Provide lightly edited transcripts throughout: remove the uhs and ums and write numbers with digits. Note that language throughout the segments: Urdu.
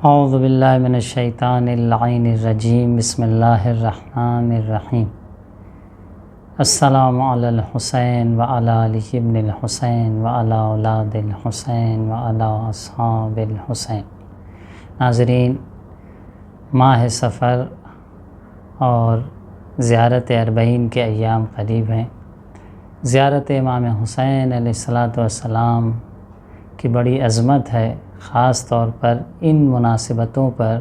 اعوذ باللہ من الشیطان اللعین الرجیم بسم اللہ الرحمن الرحیم السلام علی الحسین وعلی علی ابن الحسین وعلی اولاد الحسین وعلی اصحاب الحسین۔ ناظرین، ماہ سفر اور زیارت اربعین کے ایام قریب ہیں۔ زیارت امام حسین علیہ السلام کی بڑی عظمت ہے، خاص طور پر ان مناسبتوں پر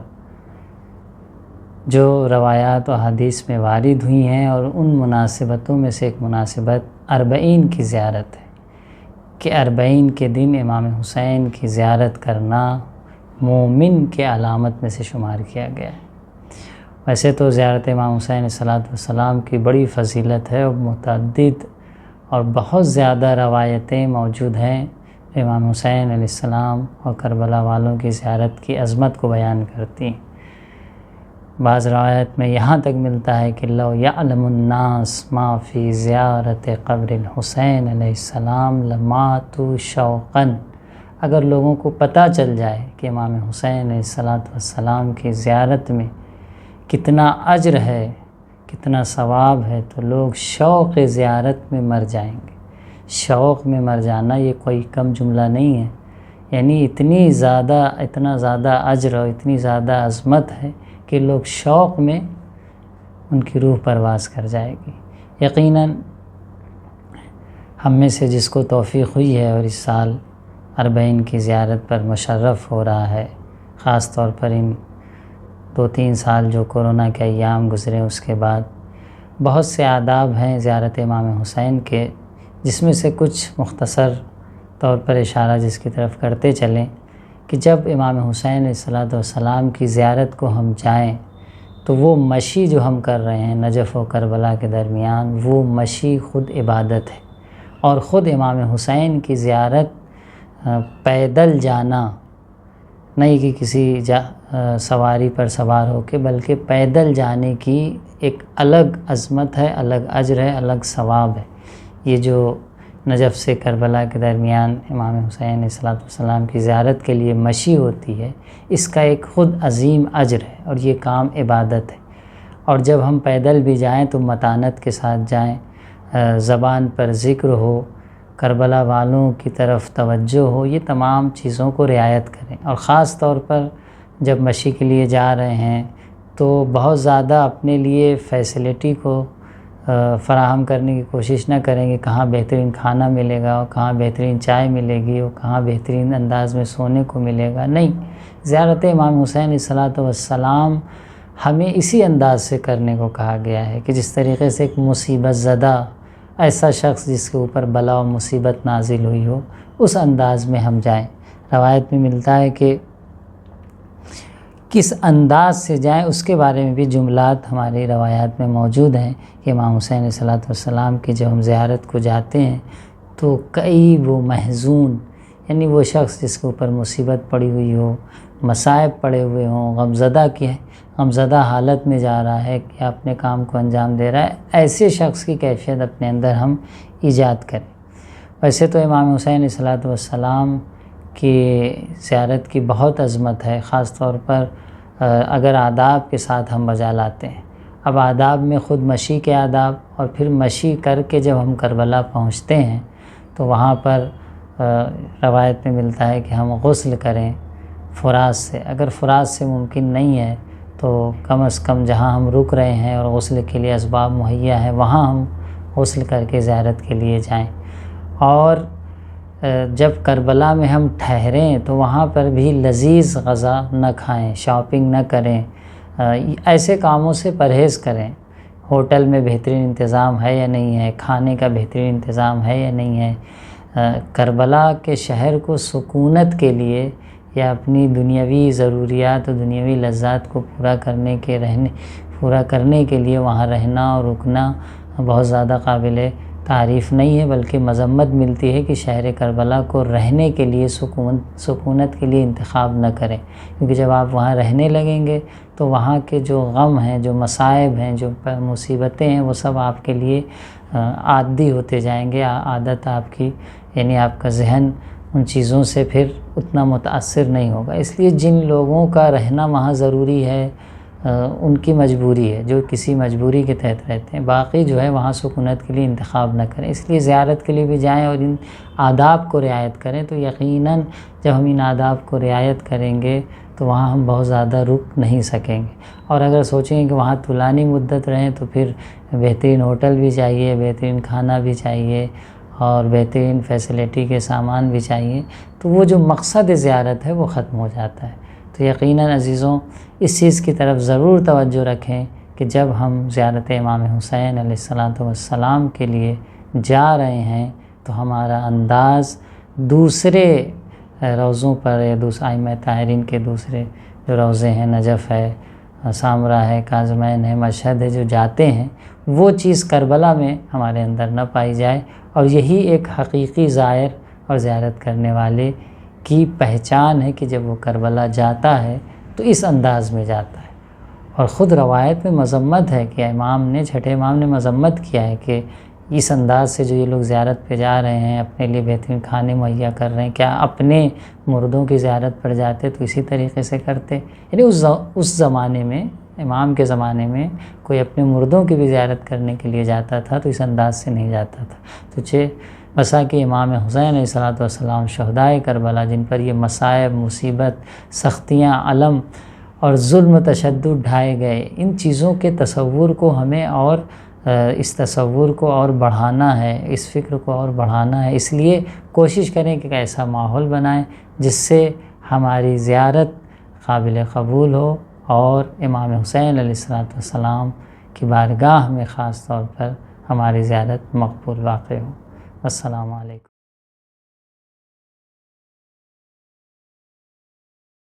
جو روایات و حدیث میں وارد ہوئی ہیں، اور ان مناسبتوں میں سے ایک مناسبت اربعین کی زیارت ہے کہ اربعین کے دن امام حسین کی زیارت کرنا مومن کے علامت میں سے شمار کیا گیا ہے۔ ویسے تو زیارت امام حسین علیہ السلام کی بڑی فضیلت ہے اور متعدد اور بہت زیادہ روایتیں موجود ہیں امام حسین علیہ السلام اور کربلا والوں کی زیارت کی عظمت کو بیان کرتی ہیں۔ بعض روایت میں یہاں تک ملتا ہے کہ لو یعلم الناس ما فی زیارت قبر الحسین علیہ السلام لماتوا شوقا، اگر لوگوں کو پتہ چل جائے کہ امام حسین علیہ السلام کی زیارت میں کتنا اجر ہے، کتنا ثواب ہے، تو لوگ شوق زیارت میں مر جائیں گے۔ شوق میں مر جانا یہ کوئی کم جملہ نہیں ہے، یعنی اتنا زیادہ اجر اور اتنی زیادہ عظمت ہے کہ لوگ شوق میں ان کی روح پرواز کر جائے گی۔ یقیناً ہم میں سے جس کو توفیق ہوئی ہے اور اس سال اربعین کی زیارت پر مشرف ہو رہا ہے، خاص طور پر ان 2-3 سال جو کورونا کے ایام گزرے اس کے بعد، بہت سے آداب ہیں زیارت امام حسین کے، جس میں سے کچھ مختصر طور پر اشارہ جس کی طرف کرتے چلیں کہ جب امام حسین علیہ السلام کی زیارت کو ہم جائیں تو وہ مشی جو ہم کر رہے ہیں نجف و کربلا کے درمیان، وہ مشی خود عبادت ہے، اور خود امام حسین کی زیارت پیدل جانا، نہیں کہ کسی سواری پر سوار ہو کے، بلکہ پیدل جانے کی ایک الگ عظمت ہے، الگ اجر ہے، الگ ثواب ہے۔ یہ جو نجف سے کربلا کے درمیان امام حسین علیہ السلام کی زیارت کے لیے مشی ہوتی ہے، اس کا ایک خود عظیم اجر ہے اور یہ کام عبادت ہے۔ اور جب ہم پیدل بھی جائیں تو متانت کے ساتھ جائیں، زبان پر ذکر ہو، کربلا والوں کی طرف توجہ ہو، یہ تمام چیزوں کو رعایت کریں۔ اور خاص طور پر جب مشی کے لیے جا رہے ہیں تو بہت زیادہ اپنے لیے فیسلٹی کو فراہم کرنے کی کوشش نہ کریں کہ کہاں بہترین کھانا ملے گا، اور کہاں بہترین چائے ملے گی، اور کہاں بہترین انداز میں سونے کو ملے گا۔ نہیں، زیارت امام حسین علیہ السلام ہمیں اسی انداز سے کرنے کو کہا گیا ہے کہ جس طریقے سے ایک مصیبت زدہ ایسا شخص جس کے اوپر بلا و مصیبت نازل ہوئی ہو، اس انداز میں ہم جائیں۔ روایت میں ملتا ہے کہ کس انداز سے جائیں اس کے بارے میں بھی جملات ہماری روایات میں موجود ہیں کہ امام حسین علیہ السلام کی جب ہم زیارت کو جاتے ہیں تو کئی وہ محزون، یعنی وہ شخص جس کے اوپر مصیبت پڑی ہوئی ہو، مصائب پڑے ہوئے ہوں، غمزدہ حالت میں جا رہا ہے کہ اپنے کام کو انجام دے رہا ہے، ایسے شخص کی کیفیت اپنے اندر ہم ایجاد کریں۔ ویسے تو امام حسین علیہ السلام کی زیارت کی بہت عظمت ہے، خاص طور پر اگر آداب کے ساتھ ہم بجا لاتے ہیں۔ اب آداب میں خود مشی کے آداب، اور پھر مشی کر کے جب ہم کربلا پہنچتے ہیں تو وہاں پر روایت میں ملتا ہے کہ ہم غسل کریں فرات سے۔ اگر فرات سے ممکن نہیں ہے تو کم از کم جہاں ہم رک رہے ہیں اور غسل کے لیے اسباب مہیا ہے وہاں ہم غسل کر کے زیارت کے لیے جائیں۔ اور جب کربلا میں ہم ٹھہریں تو وہاں پر بھی لذیذ غذا نہ کھائیں، شاپنگ نہ کریں، ایسے کاموں سے پرہیز کریں۔ ہوٹل میں بہترین انتظام ہے یا نہیں ہے، کھانے کا بہترین انتظام ہے یا نہیں ہے۔ کربلا کے شہر کو سکونت کے لیے یا اپنی دنیاوی ضروریات و دنیاوی لذات کو پورا کرنے کے لیے وہاں رہنا اور رکنا بہت زیادہ قابل تعریف نہیں ہے، بلکہ مذمت ملتی ہے کہ شہر کربلا کو رہنے کے لیے سکونت کے لیے انتخاب نہ کریں، کیونکہ جب آپ وہاں رہنے لگیں گے تو وہاں کے جو غم ہیں، جو مصائب ہیں، جو مصیبتیں ہیں، وہ سب آپ کے لیے عادی ہوتے جائیں گے۔ عادت آپ کی، یعنی آپ کا ذہن ان چیزوں سے پھر اتنا متاثر نہیں ہوگا۔ اس لیے جن لوگوں کا رہنا وہاں ضروری ہے ان کی مجبوری ہے، جو کسی مجبوری کے تحت رہتے ہیں، باقی جو ہے وہاں سکونت کے لیے انتخاب نہ کریں۔ اس لیے زیارت کے لیے بھی جائیں اور ان آداب کو رعایت کریں، تو یقیناً جب ہم ان آداب کو رعایت کریں گے تو وہاں ہم بہت زیادہ رک نہیں سکیں گے۔ اور اگر سوچیں کہ وہاں طولانی مدت رہیں تو پھر بہترین ہوٹل بھی چاہیے، بہترین کھانا بھی چاہیے اور بہترین فیسلٹی کے سامان بھی چاہیے، تو وہ جو مقصد زیارت ہے وہ ختم ہو جاتا ہے۔ تو یقیناً عزیزوں اس چیز کی طرف ضرور توجہ رکھیں کہ جب ہم زیارت امام حسین علیہ السلام کے لیے جا رہے ہیں تو ہمارا انداز دوسرے روضوں پر یا دوسرے ائمہ طاہرین کے دوسرے جو روضے ہیں، نجف ہے، سامرا ہے، کاظمین ہے، مشہد ہے، جو جاتے ہیں، وہ چیز کربلا میں ہمارے اندر نہ پائی جائے۔ اور یہی ایک حقیقی زائر اور زیارت کرنے والے کی پہچان ہے کہ جب وہ کربلا جاتا ہے تو اس انداز میں جاتا ہے۔ اور خود روایت میں مذمت ہے کہ چھٹے امام نے مذمت کیا ہے کہ اس انداز سے جو یہ لوگ زیارت پہ جا رہے ہیں، اپنے لیے بہترین کھانے مہیا کر رہے ہیں، کیا اپنے مردوں کی زیارت پر جاتے تو اسی طریقے سے کرتے؟ یعنی اس زمانے میں، امام کے زمانے میں کوئی اپنے مردوں کی بھی زیارت کرنے کے لیے جاتا تھا تو اس انداز سے نہیں جاتا تھا۔ تو بسا کہ امام حسین علیہ السلام شہدائے کربلا، جن پر یہ مصائب، مصیبت، سختیاں، الم اور ظلم و تشدد ڈھائے گئے، ان چیزوں کے تصور کو ہمیں اور اس تصور کو اور بڑھانا ہے، اس فکر کو اور بڑھانا ہے۔ اس لیے کوشش کریں کہ ایسا ماحول بنائیں جس سے ہماری زیارت قابل قبول ہو اور امام حسین علیہ السلام کی بارگاہ میں خاص طور پر ہماری زیارت مقبول واقع ہو۔ السلام علیکم۔